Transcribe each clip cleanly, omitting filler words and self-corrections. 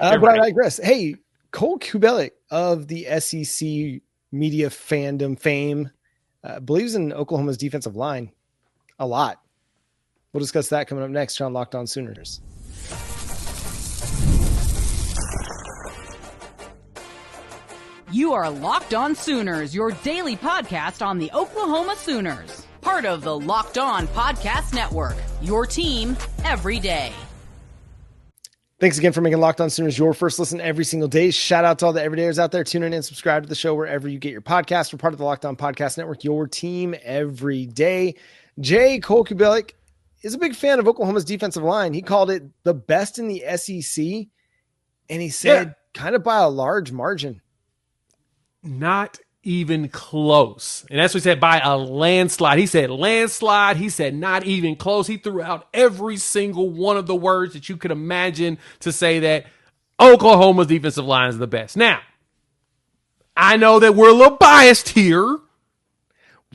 But I digress. Hey, Cole Cubelic of the SEC media fandom fame believes in Oklahoma's defensive line a lot. We'll discuss that coming up next on Locked On Sooners. You are Locked On Sooners, your daily podcast on the Oklahoma Sooners. Part of the Locked On Podcast Network, your team every day. Thanks again for making Locked On Sooners your first listen every single day. Shout out to all the everydayers out there. Tune in and subscribe to the show wherever you get your podcast. We're part of the Locked On Podcast Network, your team every day. Cole Cubelic is a big fan of Oklahoma's defensive line. He called it the best in the SEC, and he said kind of by a large margin. Not even close. And that's what he said, by a landslide. He said landslide. He said not even close. He threw out every single one of the words that you could imagine to say that Oklahoma's defensive line is the best. Now, I know that we're a little biased here.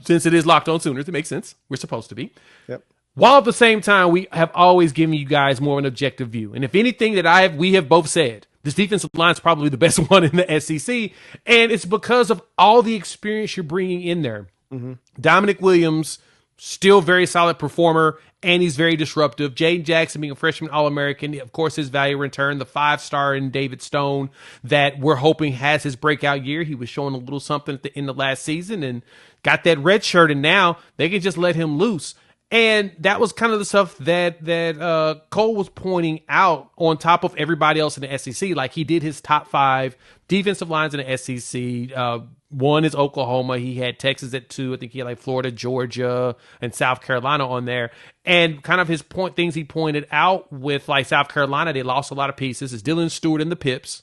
Since it is Locked On Sooners, it makes sense. We're supposed to be. Yep. While at the same time, we have always given you guys more of an objective view. And if anything that we have both said, this defensive line is probably the best one in the SEC, and it's because of all the experience you're bringing in there. Mm-hmm. Dominic Williams, still very solid performer, and he's very disruptive. Jayden Jackson being a freshman All-American, of course, his value return, the 5-star in David Stone that we're hoping has his breakout year. He was showing a little something at the end of last season and got that red shirt, and now they can just let him loose. And that was kind of the stuff that Cole was pointing out on top of everybody else in the SEC. Like, he did his top 5 defensive lines in the SEC. One is Oklahoma. He had Texas at 2. I think he had like Florida, Georgia, and South Carolina on there. And kind of his things he pointed out with like South Carolina, they lost a lot of pieces. Is Dylan Stewart and the Pips.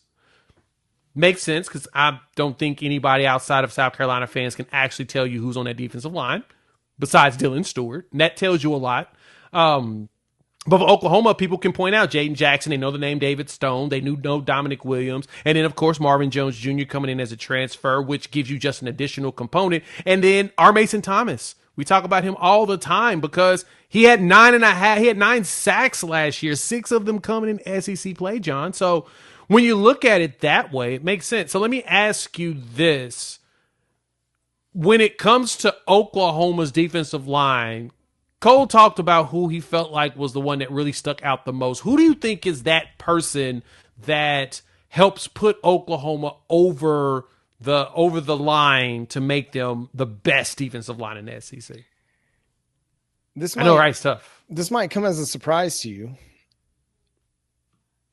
Makes sense because I don't think anybody outside of South Carolina fans can actually tell you who's on that defensive line besides Dylan Stewart. And that tells you a lot. But for Oklahoma, people can point out Jayden Jackson. They know the name David Stone. They know Dominic Williams. And then, of course, Marvin Jones Jr. coming in as a transfer, which gives you just an additional component. And then R. Mason Thomas. We talk about him all the time because he had 9 sacks last year, 6 of them coming in SEC play, John. So when you look at it that way, it makes sense. So let me ask you this. When it comes to Oklahoma's defensive line, Cole talked about who he felt like was the one that really stuck out the most. Who do you think is that person that helps put Oklahoma over the line to make them the best defensive line in the SEC? I know, right? It's tough. This might come as a surprise to you,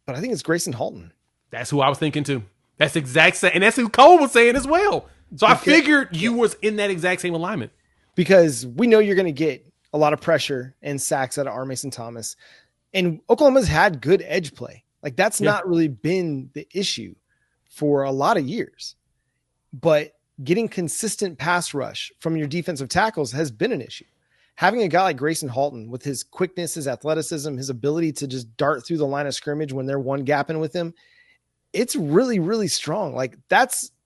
but I think it's Grayson Halton. That's who I was thinking too. That's the exact same, and that's who Cole was saying as well. So I figured you was in that exact same alignment. Because we know you're going to get a lot of pressure and sacks out of R. Mason Thomas. And Oklahoma's had good edge play. Like, that's not really been the issue for a lot of years. But getting consistent pass rush from your defensive tackles has been an issue. Having a guy like Grayson Halton with his quickness, his athleticism, his ability to just dart through the line of scrimmage when they're one gapping with him, it's really, really strong. Like,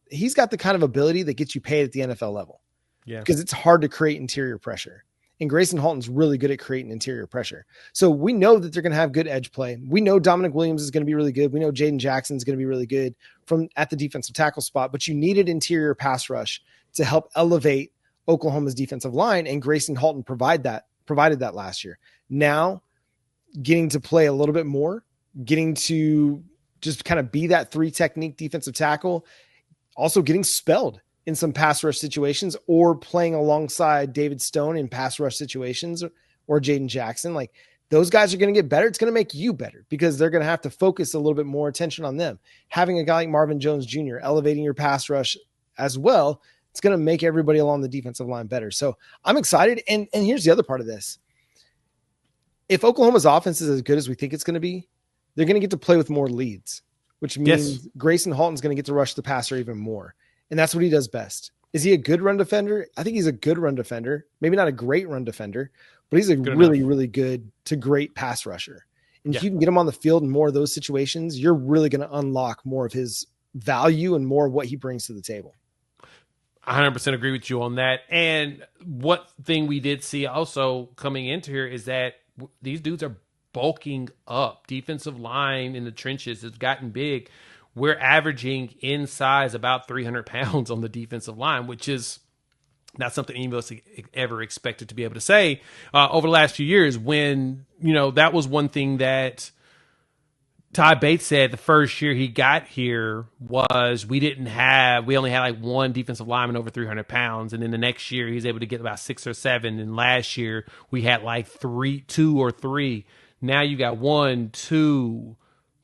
he's got the kind of ability that gets you paid at the NFL level. Yeah. Because it's hard to create interior pressure. And Grayson Halton's really good at creating interior pressure. So we know that they're going to have good edge play. We know Dominic Williams is going to be really good. We know Jayden Jackson is going to be really good at the defensive tackle spot, but you needed interior pass rush to help elevate Oklahoma's defensive line. And Grayson Halton provided that last year. Now getting to play a little bit more, getting to just kind of be that 3 technique defensive tackle, also getting spelled in some pass rush situations or playing alongside David Stone in pass rush situations or Jayden Jackson. Like, those guys are going to get better. It's going to make you better because they're going to have to focus a little bit more attention on them. Having a guy like Marvin Jones Jr. elevating your pass rush as well, it's going to make everybody along the defensive line better. So I'm excited. And here's the other part of this. If Oklahoma's offense is as good as we think it's going to be, they're going to get to play with more leads, which means Grayson Halton's going to get to rush the passer even more. And that's what he does best. Is he a good run defender? I think he's a good run defender. Maybe not a great run defender, but he's a really good to great pass rusher. And if you can get him on the field in more of those situations, you're really going to unlock more of his value and more of what he brings to the table. 100% agree with you on that. And what thing we did see also coming into here is that these dudes are bulking up. Defensive line in the trenches has gotten big. We're averaging in size about 300 pounds on the defensive line, which is not something any of us ever expected to be able to say over the last few years when, that was one thing that Todd Bates said the first year he got here was we only had like one defensive lineman over 300 pounds. And then the next year he's able to get about 6 or 7. And last year we had like 2 or 3. Now you got 1, 2,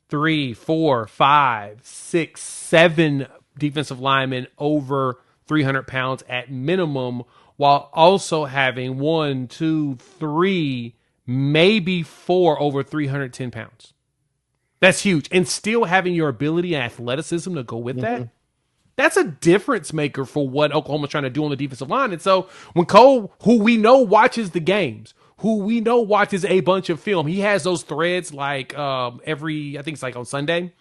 3, 4, 5, 6, 7 defensive linemen over 300 pounds at minimum, while also having 1, 2, 3, maybe 4 over 310 pounds. That's huge. And still having your ability and athleticism to go with that. That's a difference maker for what Oklahoma's trying to do on the defensive line. And so when Cole, who we know watches the games, who we know watches a bunch of film, he has those threads like I think it's like on Sunday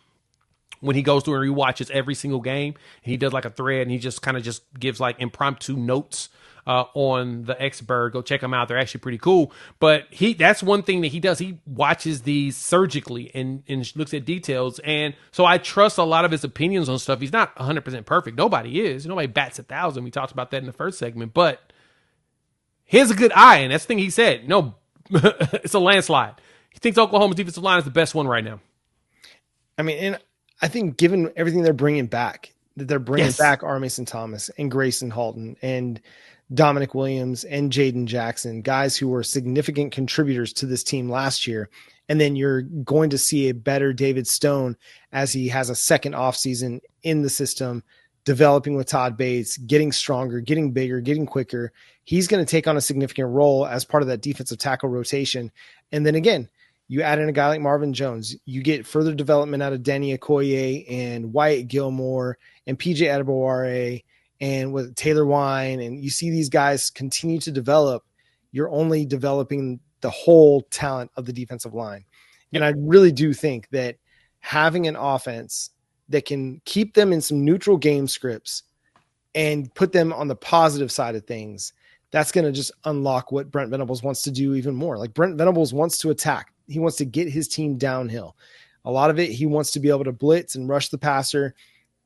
when he goes through and rewatches every single game. And he does like a thread and he just kind of just gives like impromptu notes on the X-Bird. Go check them out. They're actually pretty cool. But that's one thing that he does. He watches these surgically and looks at details. And so I trust a lot of his opinions on stuff. He's not 100% perfect. Nobody is. Nobody bats 1,000. We talked about that in the first segment. But he has a good eye. And that's the thing he said. No, it's a landslide. He thinks Oklahoma's defensive line is the best one right now. I mean, and I think given everything they're bringing back, that they're bringing back R. Mason Thomas and Grayson Halton and Dominic Williams and Jayden Jackson, guys who were significant contributors to this team last year. And then you're going to see a better David Stone as he has a second offseason in the system, developing with Todd Bates, getting stronger, getting bigger, getting quicker. He's going to take on a significant role as part of that defensive tackle rotation. And then again, you add in a guy like Marvin Jones, you get further development out of Danny Okoye and Wyatt Gilmore and PJ Adebaware and with Taylor Wine, and you see these guys continue to develop. You're only developing the whole talent of the defensive line. And I really do think that having an offense that can keep them in some neutral game scripts and put them on the positive side of things, that's going to just unlock what Brent Venables wants to do even more. Like Brent Venables wants to attack. He wants to get his team downhill. A lot of it, he wants to be able to blitz and rush the passer.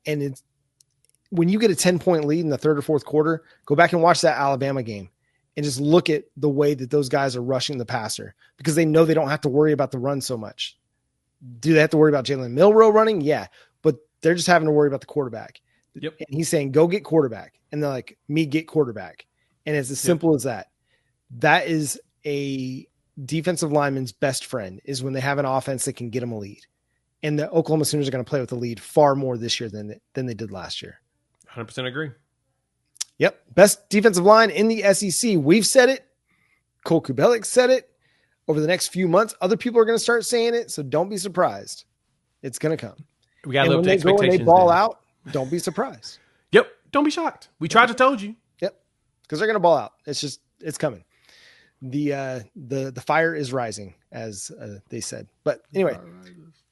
And it's, when you get a 10-point lead in the third or fourth quarter, go back and watch that Alabama game and just look at the way that those guys are rushing the passer because they know they don't have to worry about the run so much. Do they have to worry about Jalen Milroe running? Yeah, but they're just having to worry about the quarterback. Yep. And he's saying, go get quarterback. And they're like, me get quarterback. And it's as simple as that. That is a defensive lineman's best friend, is when they have an offense that can get them a lead. And the Oklahoma Sooners are going to play with the lead far more this year than they did last year. 100% agree. Yep. Best defensive line in the SEC. We've said it. Cole Cubelic said it. Over the next few months, other people are going to start saying it. So don't be surprised. It's going to come. We got to live up to expectations. When they ball out, don't be surprised. Yep. Don't be shocked. We tried to told you. Yep. Because they're going to ball out. It's coming. The fire is rising, as they said. But anyway,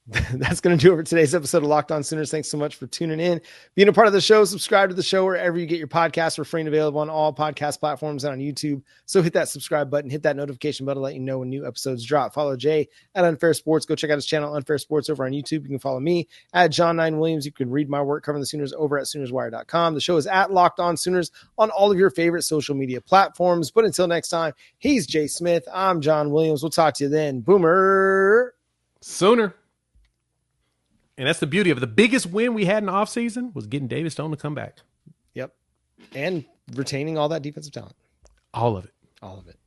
that's going to do it for today's episode of Locked On Sooners. Thanks so much for tuning in, being a part of the show. Subscribe to the show wherever you get your podcasts. We're free and available on all podcast platforms and on YouTube. So hit that subscribe button, hit that notification button to let you know when new episodes drop. Follow Jay at Unfair Sports. Go check out his channel, Unfair Sports, over on YouTube. You can follow me at John9Williams. You can read my work covering the Sooners over at SoonersWire.com. The show is at Locked On Sooners on all of your favorite social media platforms. But until next time, he's Jay Smith. I'm John Williams. We'll talk to you then. Boomer Sooner. And that's the beauty of it. The biggest win we had in the offseason was getting David Stone to come back. Yep. And retaining all that defensive talent. All of it. All of it.